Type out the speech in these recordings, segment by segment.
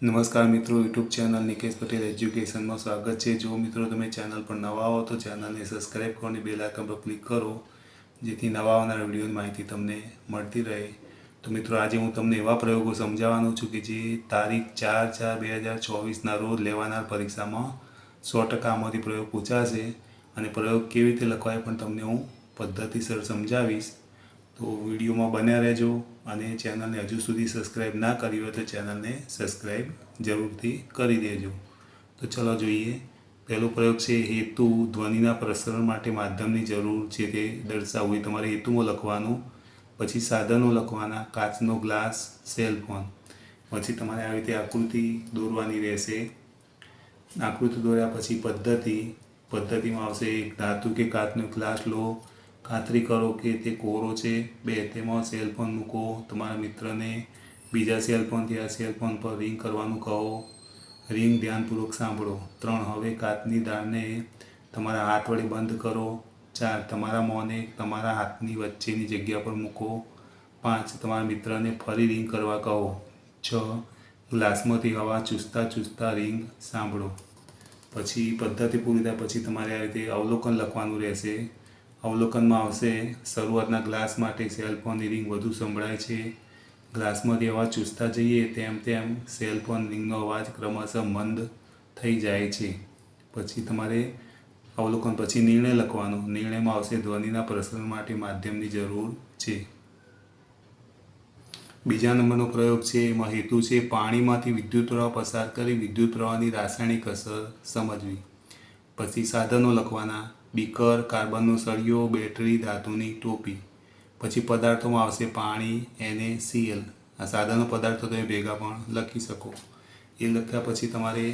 નમસ્કાર મિત્રો, YouTube channel Nikesh Patel એજ્યુકેશનમાં સ્વાગત છે। જો મિત્રો તમે ચેનલ પર નવા હો તો ચેનલને સબસ્ક્રાઈબ કરો અને બેલ આઇકન પર ક્લિક કરો, જેથી નવા આવનારા વિડીયોની માહિતી તમને મળતી રહે। તો મિત્રો, આજે હું તમને એવા પ્રયોગો સમજાવવાનો છું કે જે તારીખ 4/4/2024ના રોજ લેવાનાર પરીક્ષામાં 100% આમાંથી પ્રયોગ પૂછાશે અને પ્રયોગ કેવી રીતે લખવાય પણ તમને હું પદ્ધતિસર સમજાવીશ। તો વિડીયોમાં બન્યા રહેજો અને ચેનલને હજુ સુધી સબસ્ક્રાઈબ ના કરી હોય તો ચેનલને સબસ્ક્રાઈબ જરૂરથી કરી દેજો। તો ચલો જોઈએ। પહેલો પ્રયોગ છે હેતુ ધ્વનિના પ્રસરણ માટે માધ્યમની જરૂર છે તે દર્શાવવું। તમારે હેતુમાં લખવાનું, પછી સાધનો લખવાના, કાચનો ગ્લાસ, સેલ ફોન, પછી તમારે આવી રીતે આકૃતિ દોરવાની રહેશે। આકૃતિ દોર્યા પછી પદ્ધતિમાં આવશે એક ધાતુ કે કાચનો ગ્લાસ લો, ખાતરી કરો કે તે કોરો છે। 2 તેમાં સેલ ફોન મૂકો, તમારા મિત્રને બીજા સેલ ફોનથી આ સેલ ફોન પર રિંગ કરવાનું કહો, રિંગ ધ્યાનપૂર્વક સાંભળો। 3 હવે કાચની દાળને તમારા હાથ વડે બંધ કરો। 4 તમારા મોંને તમારા હાથની વચ્ચેની જગ્યા પર મૂકો। 5 તમારા મિત્રને ફરી રિંગ કરવા કહો। 6 ગ્લાસમાંથી હવા ચૂસતા રિંગ સાંભળો। પછી પદ્ધતિ પૂરી થયા પછી તમારે આ રીતે અવલોકન લખવાનું રહેશે। અવલોકનમાં આવશે શરૂઆતના ગ્લાસ માટે સેલ ફોનની રિંગ વધુ સંભળાય છે। ગ્લાસમાંથી હવા ચૂસતા જઈએ તેમ સેલ ફોન રિંગનો અવાજ ક્રમશઃ મંદ થઈ જાય છે। પછી તમારે અવલોકન પછી નિર્ણય લખવાનો। નિર્ણયમાં આવશે ધ્વનિના પ્રસરણ માટે માધ્યમની જરૂર છે। બીજા નંબરનો પ્રયોગ છે, એમાં હેતુ છે પાણીમાંથી વિદ્યુત પ્રવાહ પસાર કરી વિદ્યુત પ્રવાહની રાસાયણિક અસર સમજવી। પછી સાધનો લખવાના, બીકર, કાર્બનનો સળિયો, બેટરી, ધાતુની ટોપી। પછી પદાર્થોમાં આવશે પાણી, NaCl। આ સાધનો પદાર્થો તમે ભેગા પણ લખી શકો। એ લખ્યા પછી તમારે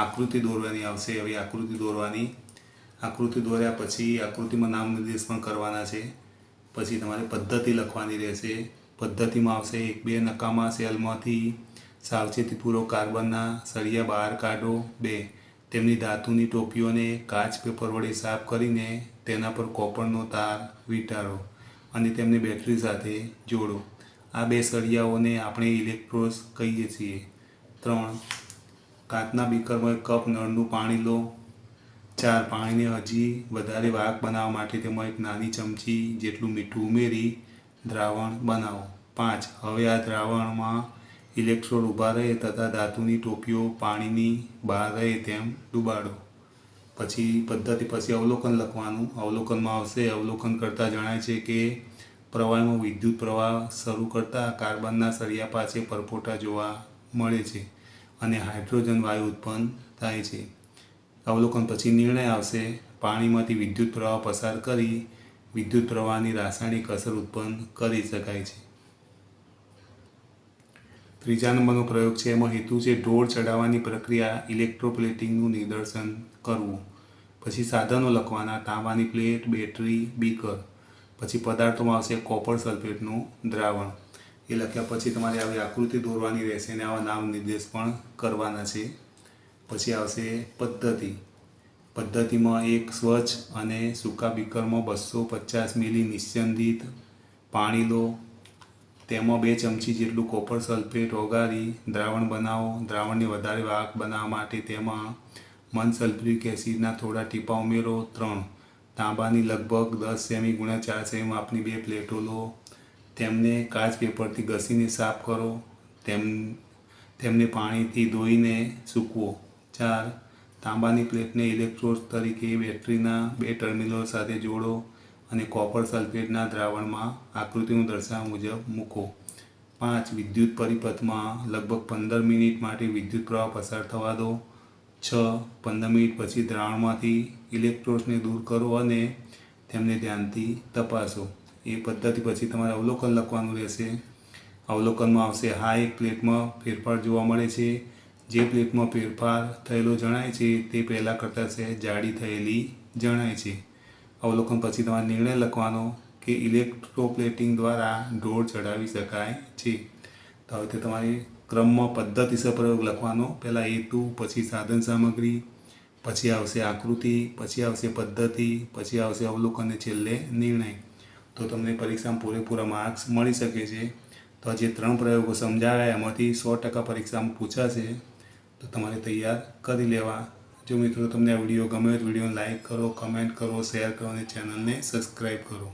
આકૃતિ દોરવાની આવશે। હવે આકૃતિ દોર્યા પછી આકૃતિમાં નામ નિર્દેશ પણ કરવાના છે। પછી તમારે પદ્ધતિ લખવાની રહેશે। પદ્ધતિમાં આવશે 1-2 નકામા સેલમાંથી સાવચેતીપૂર્વક કાર્બનના સળિયા બહાર કાઢો। 2 તેમની ધાતુની ટોપીઓને કાચ પેપર વડે સાફ કરીને તેના પર કોપરનો તાર વીંટાળો અને તેમને બેટરી સાથે જોડો। આ 2 સળિયાઓને આપણે ઇલેક્ટ્રોડ્સ કહીએ છીએ। 3 કાચના બીકરમાં એક કપ નળનું પાણી લો। 4 પાણીને હજી વધારે વાહક બનાવવા માટે તેમાં એક નાની ચમચી જેટલું મીઠું ઉમેરી દ્રાવણ બનાવો। 5 હવે આ દ્રાવણમાં ઇલેક્ટ્રોડ ઊભા રહે તથા ધાતુની ટોપીઓ પાણીની બહાર રહે તેમ ડૂબાડો। પછી પદ્ધતિ પછી અવલોકન લખવાનું। અવલોકનમાં આવશે અવલોકન કરતાં જણાય છે કે પ્રવાહીમાં વિદ્યુત પ્રવાહ શરૂ કરતાં કાર્બનના સળિયા પાસે પરપોટા જોવા મળે છે અને હાઇડ્રોજન વાયુ ઉત્પન્ન થાય છે। અવલોકન પછી નિર્ણય આવશે પાણીમાંથી વિદ્યુત પ્રવાહ પસાર કરી વિદ્યુત પ્રવાહની રાસાયણિક અસર ઉત્પન્ન કરી શકાય છે। ત્રીજા નંબરનો પ્રયોગ છે, એમાં હેતુ છે ઢોળ ચડાવવાની પ્રક્રિયા ઇલેક્ટ્રોપ્લેટિંગનું નિદર્શન કરવું। પછી સાધનો લખવાના, તાંબાની પ્લેટ, બેટરી, બીકર। પછી પદાર્થોમાં આવશે કોપર સલ્ફેટનું દ્રાવણ। એ લખ્યા પછી તમારે આવી આકૃતિ દોરવાની રહેશે અને આવા નામ નિર્દેશ પણ કરવાના છે। પછી આવશે પદ્ધતિમાં એક સ્વચ્છ અને સૂકા બીકરમાં 250 મિલી નિસ્યંદિત પાણી લો, તેમાં 2 ચમચી જેટલું કોપર સલ્ફેટ ઓગાળી દ્રાવણ બનાવો। દ્રાવણને વધારે વાહક બનાવવા માટે તેમાં મન સલ્ફ્યુરિક એસિડના થોડા ટીપા ઉમેરો। 3 તાંબાની લગભગ 10 સેમી × 4 સેમી માપની 2 પ્લેટો લો, તેમને કાચ પેપરથી ઘસીને સાફ કરો, તેમને પાણીથી ધોઈને સૂકવો। 4 તાંબાની પ્લેટને ઇલેક્ટ્રોડ તરીકે બેટરીના 2 ટર્મિનલ સાથે જોડો અને કોપર સલ્ફેટના દ્રાવણમાં આકૃતિનું દર્શાવ્યા મુજબ મૂકો। 5 વિદ્યુત પરિપથમાં લગભગ 15 મિનિટ માટે વિદ્યુત પ્રવાહ પસાર થવા દો। 6 15 મિનિટ પછી દ્રાવણમાંથી ઇલેક્ટ્રોડ્સને દૂર કરો અને તેમને ધ્યાનથી તપાસો। એ પદ્ધતિ પછી તમારે અવલોકન લખવાનું રહેશે। અવલોકનમાં આવશે હા, એક પ્લેટમાં ફેરફાર જોવા મળે છે। જે પ્લેટમાં ફેરફાર થયેલો જણાય છે તે પહેલાં કરતાં સહેજ જાડી થયેલી જણાય છે। અવલોકન પછી તમારે નિર્ણય લખવાનો કે ઇલેક્ટ્રોપ્લેટિંગ દ્વારા ઢોળ ચડાવી શકાય છે। તો હવે તમારે ક્રમમાં પદ્ધતિસર પ્રયોગ લખવાનો। પહેલાં હેતુ, પછી સાધન સામગ્રી, પછી આવશે આકૃતિ, પછી આવશે પદ્ધતિ, પછી આવશે અવલોકન અને છેલ્લે નિર્ણય। તો તમને પરીક્ષામાં પૂરેપૂરા માર્ક્સ મળી શકે છે। તો જે 3 પ્રયોગો સમજાવ્યા એમાંથી 100% પરીક્ષામાં પૂછાશે, તો તમારે તૈયાર કરી લેવા. જો મિત્રો તમને આ વિડીયો ગમે તો વિડીયોને લાઇક કરો, કમેન્ટ કરો, શેર કરો અને ચેનલને સબસ્ક્રાઈબ કરો.